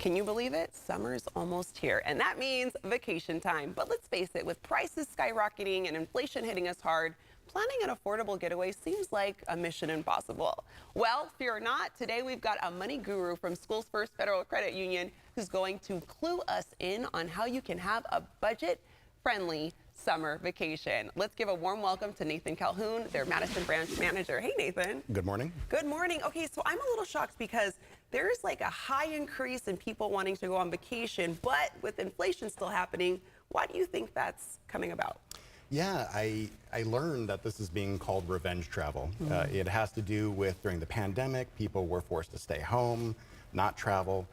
Can you believe it? Summer's almost here, and that means vacation time. But let's face it, with prices skyrocketing and inflation hitting us hard, planning an affordable getaway seems like a mission impossible. Well, fear not. Today we've got a money guru from SchoolsFirst Federal Credit Union who's going to clue us in on how you can have a budget-friendly summer vacation. Let's give a warm welcome to Nathan Calhoun, their Madison branch manager. Hey, Nathan. Good morning. Good morning. Okay, so I'm a little shocked because there's like a high increase in people wanting to go on vacation, but with inflation still happening, why do you think that's coming about? Yeah, I learned that this is being called revenge travel. It has to do with during the pandemic, people were forced to stay home, not travel.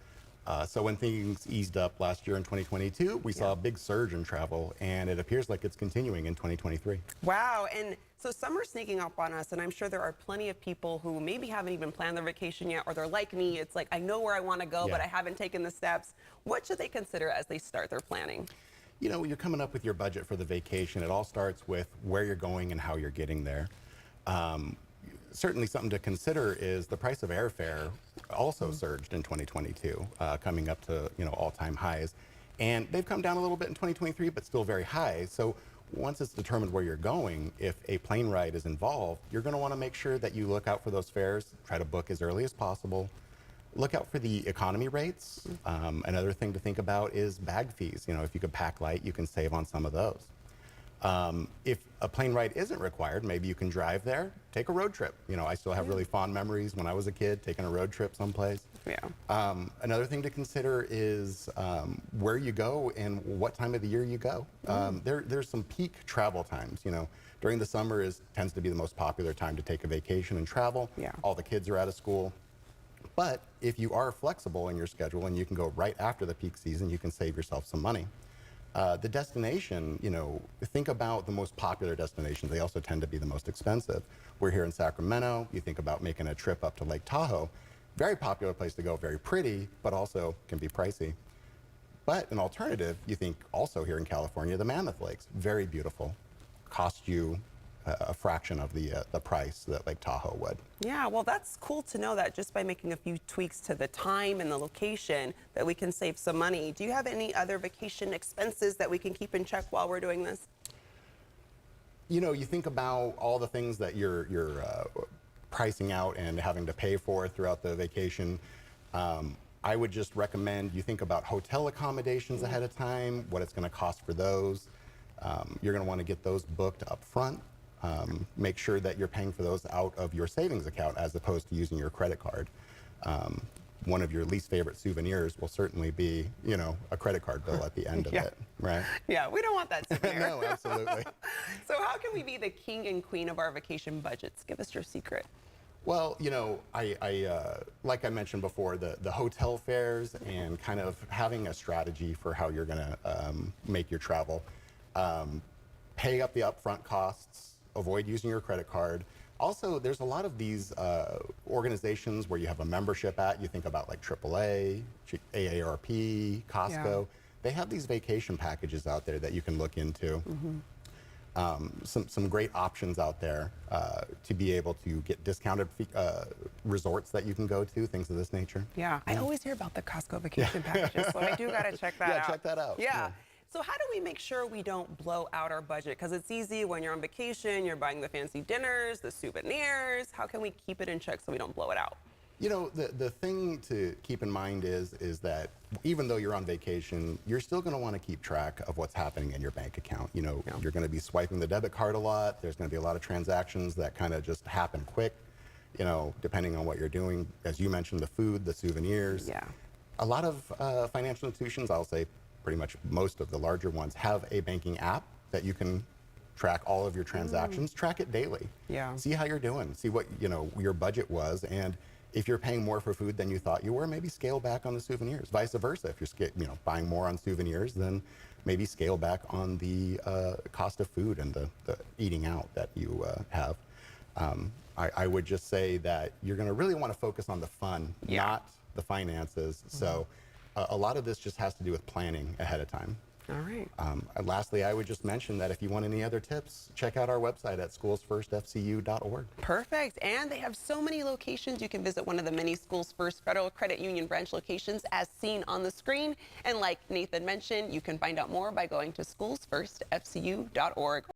So when things eased up last year in 2022, we saw a big surge in travel, and it appears like it's continuing in 2023. Wow, and so summer's sneaking up on us, and I'm sure there are plenty of people who maybe haven't even planned their vacation yet, or they're like me, it's like, I know where I want to go, but I haven't taken the steps. What should they consider as they start their planning? You know, you're coming up with your budget for the vacation. It all starts with where you're going and how you're getting there. Certainly something to consider is the price of airfare also surged in 2022, coming up to, all-time highs. And they've come down a little bit in 2023, but still very high. So once it's determined where you're going, if a plane ride is involved, you're going to want to make sure that you look out for those fares, try to book as early as possible. Look out for the economy rates. Another thing to think about is bag fees. If you could pack light, you can save on some of those. If a plane ride isn't required, maybe you can drive there, take a road trip. I still have really fond memories when I was a kid, taking a road trip someplace. Another thing to consider is where you go and what time of the year you go. There's some peak travel times. During the summer tends to be the most popular time to take a vacation and travel. All the kids are out of school. But if you are flexible in your schedule and you can go right after the peak season, you can save yourself some money. The destination, think about the most popular destinations. They also tend to be the most expensive. We're here in Sacramento. You think about making a trip up to Lake Tahoe. Very popular place to go, very pretty, but also can be pricey. But an alternative, you think also here in California, the Mammoth Lakes, very beautiful. Cost you a fraction of the price that Lake Tahoe would. Yeah, well, that's cool to know that just by making a few tweaks to the time and the location that we can save some money. Do you have any other vacation expenses that we can keep in check while we're doing this? You think about all the things that you're pricing out and having to pay for throughout the vacation. I would just recommend you think about hotel accommodations ahead of time, what it's going to cost for those. You're going to want to get those booked up front. Make sure that you're paying for those out of your savings account as opposed to using your credit card. One of your least favorite souvenirs will certainly be, a credit card bill at the end of it, right? Yeah, we don't want that souvenir. No, absolutely. So how can we be the king and queen of our vacation budgets? Give us your secret. Well, like I mentioned before, the hotel fares and kind of having a strategy for how you're going to make your travel. Pay up the upfront costs. Avoid using your credit card. Also, there's a lot of these organizations where you have a membership at. You think about like AAA, AARP, Costco. They have these vacation packages out there that you can look into. Some great options out there to be able to get discounted resorts that you can go to, things of this nature. Yeah, I always hear about the Costco vacation packages, so I do got to check that out. Yeah, check that out. Yeah. So how do we make sure we don't blow out our budget? Because it's easy when you're on vacation, you're buying the fancy dinners, the souvenirs. How can we keep it in check so we don't blow it out? The thing to keep in mind is that even though you're on vacation, you're still going to want to keep track of what's happening in your bank account. You're going to be swiping the debit card a lot. There's going to be a lot of transactions that kind of just happen quick, depending on what you're doing. As you mentioned, the food, the souvenirs. Yeah. A lot of financial institutions, I'll say, pretty much most of the larger ones have a banking app that you can track all of your transactions, track it daily. Yeah. See how you're doing, see what your budget was, and if you're paying more for food than you thought you were, maybe scale back on the souvenirs. Vice versa, if you're buying more on souvenirs, then maybe scale back on the cost of food and the eating out that you have. I would just say that you're going to really want to focus on the fun, not the finances. So a lot of this just has to do with planning ahead of time. All right. And lastly, I would just mention that if you want any other tips, check out our website at SchoolsFirstFCU.org. Perfect. And they have so many locations. You can visit one of the many Schools First Federal Credit Union branch locations as seen on the screen. And like Nathan mentioned, you can find out more by going to SchoolsFirstFCU.org.